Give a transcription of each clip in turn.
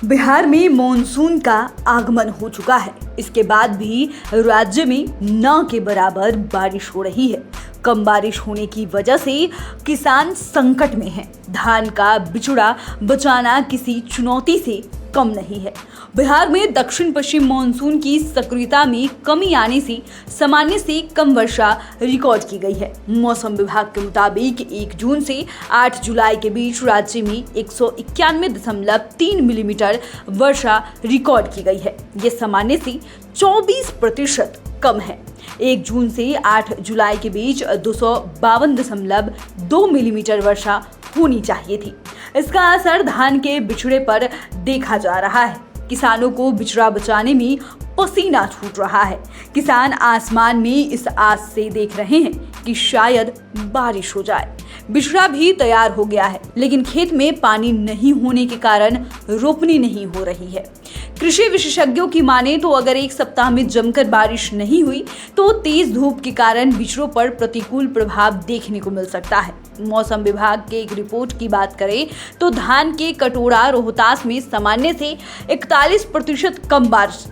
बिहार में मॉनसून का आगमन हो चुका है। इसके बाद भी राज्य में न के बराबर बारिश हो रही है। कम बारिश होने की वजह से किसान संकट में हैं। धान का बिचड़ा बचाना किसी चुनौती से कम नहीं है। बिहार में दक्षिण पश्चिम मानसून की सक्रियता में कमी आने से सामान्य से कम वर्षा रिकॉर्ड की गई है। मौसम विभाग के मुताबिक 1 जून से 8 जुलाई के बीच राज्य में 191.3 मिलीमीटर वर्षा रिकॉर्ड की गई है। ये सामान्य से 24% कम है। 1 जून से 8 जुलाई के बीच 252.2 मिलीमीटर वर्षा होनी चाहिए थी। इसका असर धान के बिचड़े पर देखा जा रहा है। किसानों को बिचड़ा बचाने में पसीना छूट रहा है। किसान आसमान में इस आस से देख रहे हैं कि शायद बारिश हो जाए। बिचड़ा भी तैयार हो गया है, लेकिन खेत में पानी नहीं होने के कारण रोपनी नहीं हो रही है। कृषि विशेषज्ञों की माने तो अगर 1 सप्ताह में जमकर बारिश नहीं हुई तो तेज धूप के कारण बिचड़ों पर प्रतिकूल प्रभाव देखने को मिल सकता है। मौसम विभाग के एक रिपोर्ट की बात करें तो धान के कटोरा रोहतास में सामान्य से 41% कम बारिश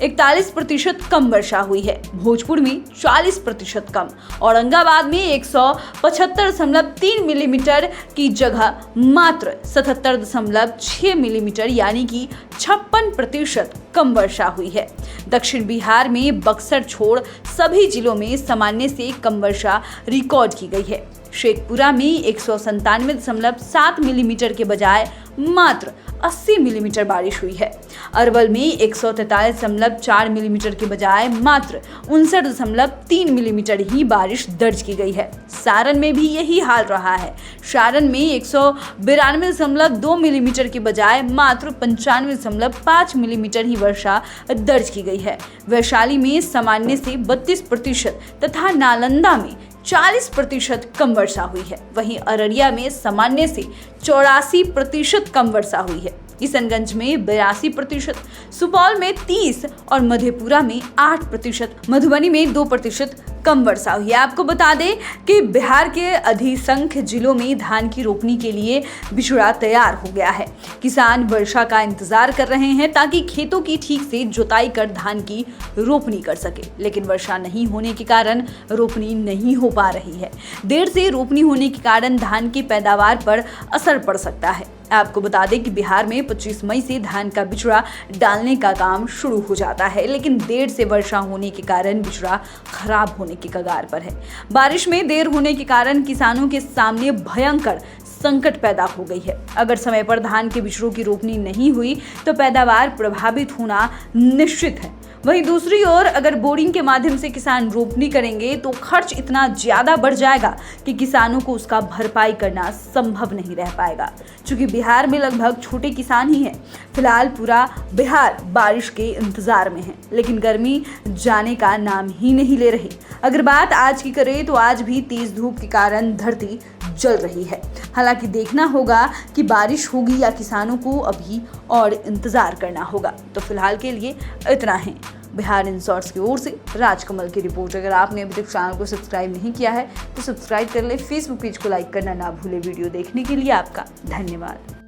41% कम वर्षा हुई है। भोजपुर में 40% कम, औरंगाबाद में 175.3 मिलीमीटर की जगह मात्र 77.6 मिलीमीटर यानी कि 56% कम वर्षा हुई है। दक्षिण बिहार में बक्सर छोड़ सभी जिलों में सामान्य से कम वर्षा रिकॉर्ड की गई है। शेखपुरा में 197.7 मिलीमीटर के बजाय मात्र 80 मिलीमीटर बारिश हुई है। अरवल में 143.4 मिलीमीटर के बजाय मात्र 59.3 मिलीमीटर ही बारिश दर्ज की गई है। सारण में भी यही हाल रहा है। सारण में 192.2 मिलीमीटर के बजाय मात्र 95.5 मिलीमीटर ही वर्षा दर्ज की गई है। वैशाली में सामान्य से 32% तथा नालंदा में 40% कम वर्षा हुई है। वहीं अररिया में सामान्य से 84% कम वर्षा हुई है। किशनगंज में 82%, सुपौल में 30% और मधेपुरा में 8%, मधुबनी में 2% कम वर्षा हुई है। आपको बता दें कि बिहार के अधिसंख्य जिलों में धान की रोपनी के लिए बिचड़ा तैयार हो गया है। किसान वर्षा का इंतजार कर रहे हैं ताकि खेतों की ठीक से जुताई कर धान की रोपनी कर सके, लेकिन वर्षा नहीं होने के कारण रोपनी नहीं हो पा रही है। देर से रोपनी होने के कारण धान की पैदावार पर असर पड़ सकता है। आपको बता दें कि बिहार में 25 मई से धान का बिचड़ा डालने का काम शुरू हो जाता है, लेकिन देर से वर्षा होने के कारण बिचड़ा खराब होने के कगार पर है। बारिश में देर होने के कारण किसानों के सामने भयंकर संकट पैदा हो गई है। अगर समय पर धान के बिचड़ों की रोपनी नहीं हुई तो पैदावार प्रभावित होना निश्चित है। वहीं दूसरी ओर अगर बोरिंग के माध्यम से किसान रोपनी करेंगे तो खर्च इतना ज्यादा बढ़ जाएगा कि किसानों को उसका भरपाई करना संभव नहीं रह पाएगा। चूंकि बिहार में लगभग छोटे किसान ही हैं। फिलहाल पूरा बिहार बारिश के इंतजार में है, लेकिन गर्मी जाने का नाम ही नहीं ले रही। अगर बात आज की करें तो आज भी तेज धूप के कारण धरती जल रही है। हालांकि देखना होगा कि बारिश होगी या किसानों को अभी और इंतजार करना होगा। तो फिलहाल के लिए इतना ही। बिहार इनसॉर्ट्स की ओर से राजकमल की रिपोर्ट। अगर आपने अभी तक चैनल को सब्सक्राइब नहीं किया है तो सब्सक्राइब कर ले। फेसबुक पेज को लाइक करना ना भूले। वीडियो देखने के लिए आपका धन्यवाद।